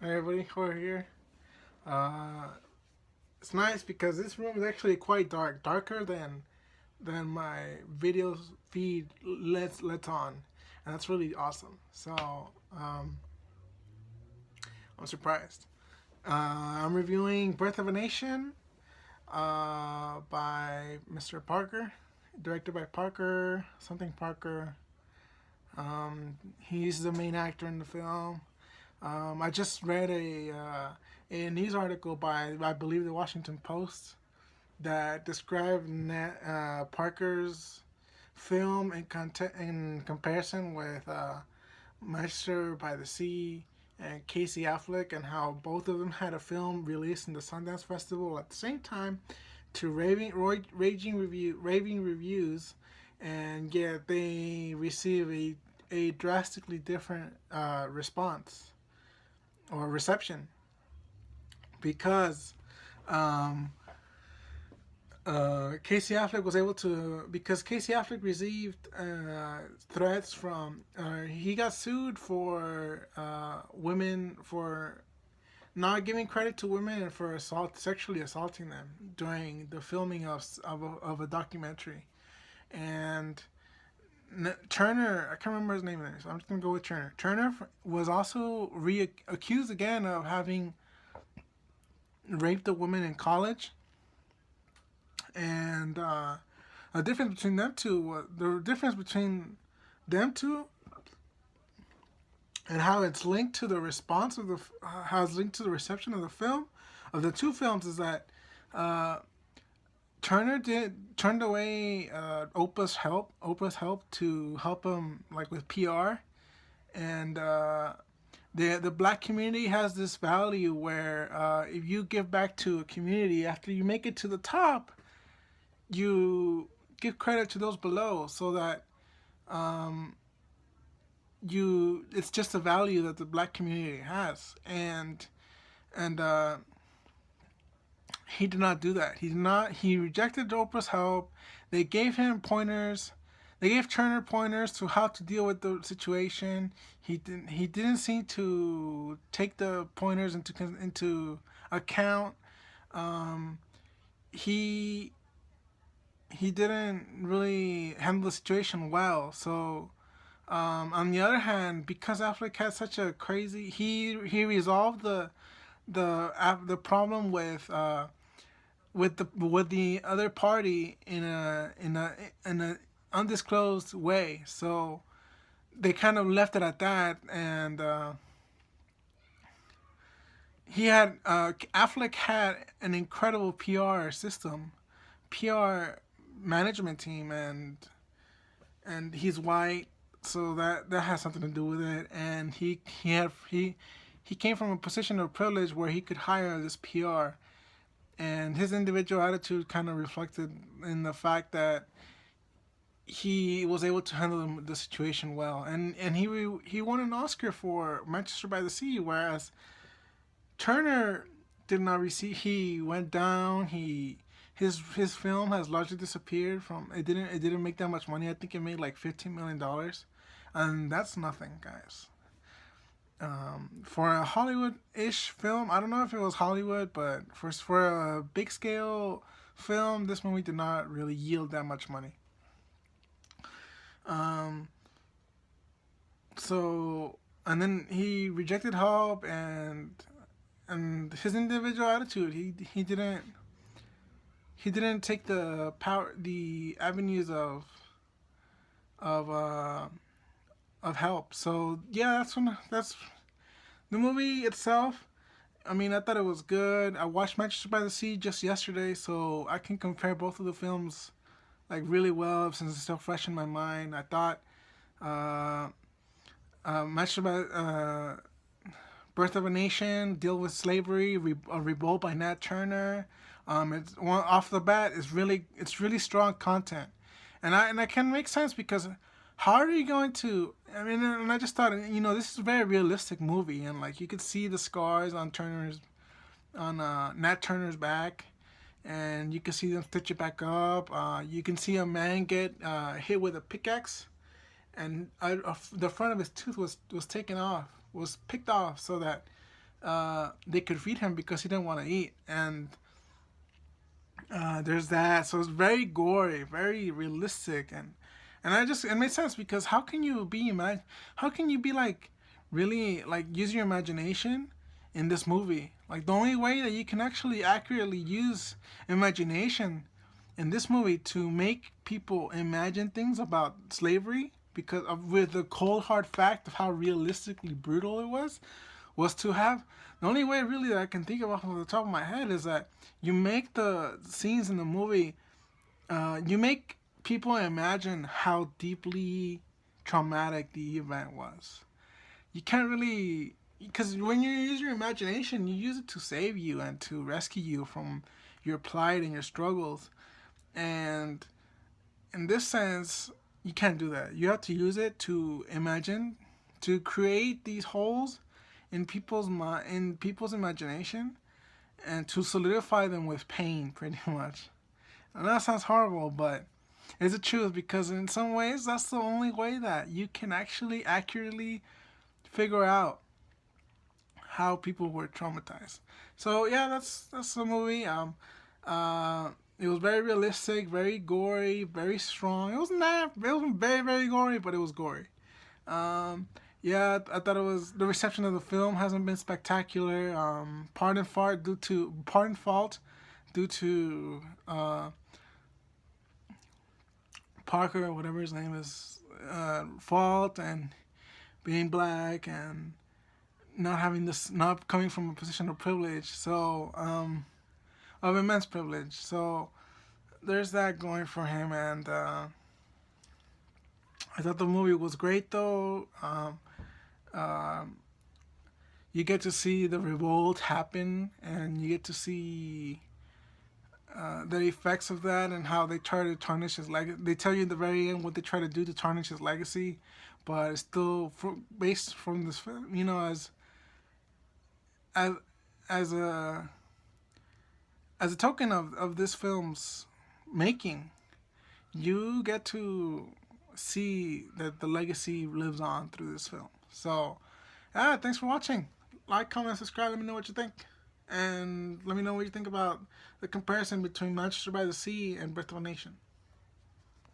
Hi everybody, we're here. Uh, it's nice because this room is actually quite dark, darker than my videos feed lets on, and that's really awesome. So um, I'm surprised. I'm reviewing Birth of a Nation by Mr. Parker, directed by Parker, something Parker. He's the main actor in the film. I just read a news article by, I believe, the Washington Post that described Parker's film in comparison with Master by the Sea and Casey Affleck, and how both of them had a film released in the Sundance Festival at the same time to raving reviews, and yet they receive a drastically different response or reception because um, Casey Affleck was able to, because Casey Affleck received threats from he got sued for women, for not giving credit to women and for sexually assaulting them during the filming of a documentary. And Turner, I can't remember his name there, so I'm just gonna go with Turner. Turner was also accused again of having raped a woman in college, and the difference between them two, the difference between them two, and how it's linked to the response of how it's linked to the reception of the film, of the two films, is that uh, Turner turned away Oprah's help to help him like with PR, and the black community has this value where if you give back to a community after you make it to the top, you give credit to those below, so that um, you it's just a value that the black community has, and he did not do that. He rejected Oprah's help. They gave him pointers. They gave Turner pointers to how to deal with the situation. He didn't seem to take the pointers into account. Um, he he didn't really handle the situation well. So on the other hand, because Affleck had such a crazy, he resolved the problem with the other party in a undisclosed way. So they kind of left it at that, and Affleck had an incredible PR system, PR management team, and he's white, so that has something to do with it. And he came from a position of privilege where he could hire this PR, and his individual attitude kind of reflected in the fact that he was able to handle the situation well, and he won an Oscar for Manchester by the Sea, whereas Turner did not receive. He went down. His film has largely disappeared from. It didn't make that much money. I think it made like $15 million, and that's nothing, guys. For a Hollywood-ish film, I don't know if it was Hollywood, but for a big scale film, this movie did not really yield that much money. Um, so and then he rejected help, and his individual attitude. He didn't take the avenues of uh, of help. So yeah, that's the movie itself. I mean, I thought it was good. I watched Manchester by the Sea just yesterday, so I can compare both of the films like really well since it's still fresh in my mind. I thought uh, Manchester by Birth of a Nation deal with slavery, a revolt by Nat Turner. It's off the bat. It's really strong content, and I can make sense because how are you going to? I mean, and I just thought, this is a very realistic movie, and like you could see the scars on Nat Turner's back, and you can see them stitch it back up. You can see a man get hit with a pickaxe, and the front of his tooth was taken off, was picked off, so that they could feed him because he didn't want to eat. And there's that. So it's very gory, very realistic, and I just it made sense because how can you be like really like use your imagination in this movie? Like the only way that you can actually accurately use imagination in this movie to make people imagine things about slavery because of with the cold hard fact of how realistically brutal it was to have the only way really that I can think of off the top of my head is that you make the scenes in the movie, you make people imagine how deeply traumatic the event was. You can't really, because when you use your imagination, you use it to save you and to rescue you from your plight and your struggles. And in this sense, you can't do that. You have to use it to imagine, to create these holes in people's imagination, and to solidify them with pain, pretty much. And that sounds horrible, but it's the truth because in some ways that's the only way that you can actually accurately figure out how people were traumatized. So yeah, that's the movie. It was very realistic, very gory, very strong. It wasn't very gory, but it was gory. Um, yeah, I thought it was the reception of the film hasn't been spectacular. Part and fault due to Parker or whatever his name is, fault and being black and not coming from a position of privilege. So of immense privilege. So there's that going for him, and I thought the movie was great though. Um, you get to see the revolt happen, and you get to see the effects of that and how they try to tarnish his legacy. They tell you in the very end what they try to do to tarnish his legacy, but it's still based from this film. You know, as as a as a token of this film's making, you get to see that the legacy lives on through this film. So, thanks for watching. Like, comment, subscribe. Let me know what you think. And let me know what you think about the comparison between Manchester by the Sea and Birth of a Nation.